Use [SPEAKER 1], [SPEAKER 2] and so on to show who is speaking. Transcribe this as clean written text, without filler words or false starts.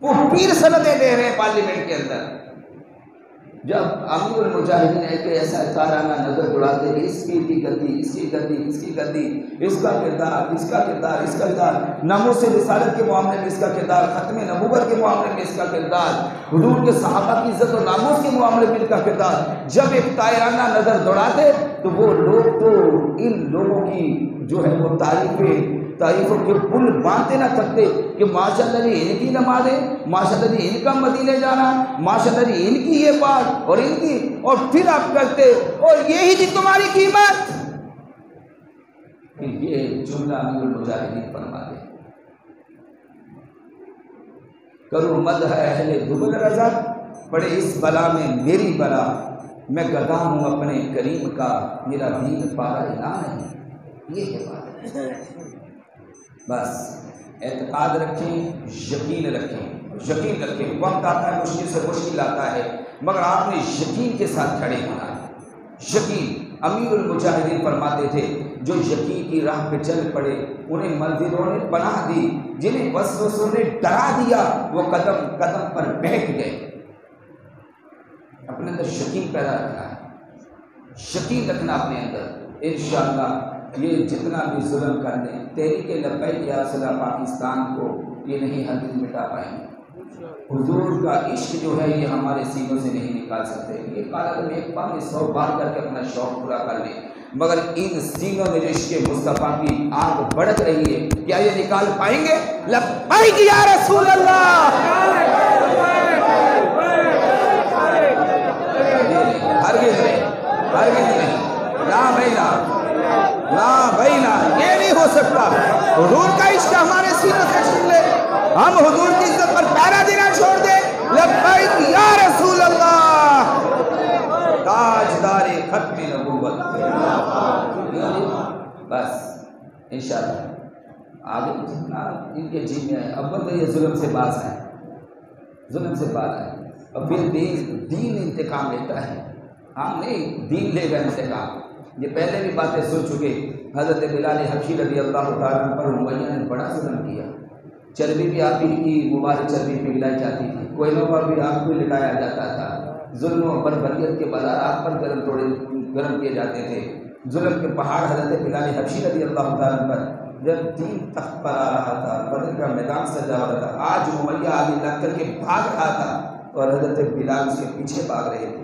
[SPEAKER 1] वो पीर सनदें दे रहे हैं पार्लियामेंट के अंदर। जब अमीरुल मुजाहिदीन एक ऐसा ताराना नजर उड़ाते कि इसकी गद्दी, इसकी गद्दी, इसकी गद्दी, इसका किरदार, इसका किरदार, इसका किरदार, नामूस रिसालत के मामले में इसका किरदार, खत्म नबूवत के मामले में इसका किरदार, हुजूर के सहाबा की इज्जत और नामूस के मामले में इनका किरदार, जब एक ताराना नजर दौड़ाते तो वो लोग तो इन लोगों की जो है वो तारीफों के पुल बांधते ना थकते कि माशाअल्लाह जी इनकी नमाज़ें, माशाअल्लाह जी इनका मदीने जाना, माशाअल्लाह जी इनकी ये बात और इनकी, और फिर आप करते और यही थी तुम्हारी कीमत। ये जुमला अमीरुल मुजाहिदीन फरमाते, करो मदह अहले दुबल रज़ा, पड़े इस बला में मेरी बला, मैं गदा हूँ अपने करीम का, मेरा दीन पारा इना नहीं। ये है बात। बस एतकाद रखें, यकीन रखें, यकीन रखें। वक्त आता है, मुश्किल से मुश्किल आता है, मगर आपने यकीन के साथ खड़े होना है। यकीन अमीरुल मुजाहिदीन फरमाते थे, जो यकीन की राह पे चल पड़े उन्हें मंजिलों ने पनाह दी, जिन्हें वसवसों ने डरा दिया वो कदम कदम पर बैठ गए। अपने अंदर यकीन पैदा रखना है, यकीन रखना अपने अंदर। इंशाअल्लाह ये जितना भी जुल्म कर दें, तहरीक लब्बैक या सलाह पाकिस्तान को ये नहीं हरगिज़ मिटा पाएंगे। हुजूर का इश्क जो है ये हमारे सीनों से नहीं निकाल सकते। ये काला में एक बार में 100 बार करके अपना शौक पूरा कर लें, मगर इन सीनों में जो इश्क मुस्तफ़ा की आग भड़क रही है, क्या ये निकाल पाएंगे? लब्बैक या रसूल अल्लाह, हरगिज़ नहीं, हरगिज़ नहीं, ना भाई ना, ना भाई ना, ये नहीं हो सकता। हुजूर का इश्क हमारे सीनों से छीन ले, हम हुजूर की इज्जत पर पैरा देना छोड़ दे। लब्बैक या रसूल अल्लाह, ताजदारे खत्म नबूवत। बस इंशाअल्लाह आगे जितना इनके जी में है, अव्वल तो ये जुल्म से बाज है, जुल्म से बाज है, और फिर दीन इंतकाम लेता है। हम नहीं, दीन लेगा इंतकाम। ये पहले भी बातें सुन चुके। हज़रत बिलाल हबशी रज़ी अल्लाह तआला पर उमैया ने बड़ा जुल्म किया। चर्बी भी आप ही की मुबारक चर्बी पिघलाई जाती थी, कोयलों पर भी आग को लिटाया जाता था, जुल्म और बर्बरियत के बाजार आग पर गर्म किए जाते थे। जुल्म के पहाड़ हज़रत बिलाल हबशी रज़ी अल्लाह तआला पर जब दीन तख्त पर आ रहा था, बदर का मैदान सजा हो रहा था, आज उमैया आगे लग करके भाग रहा था और हज़रत बिलाल उसके पीछे भाग रहे थे।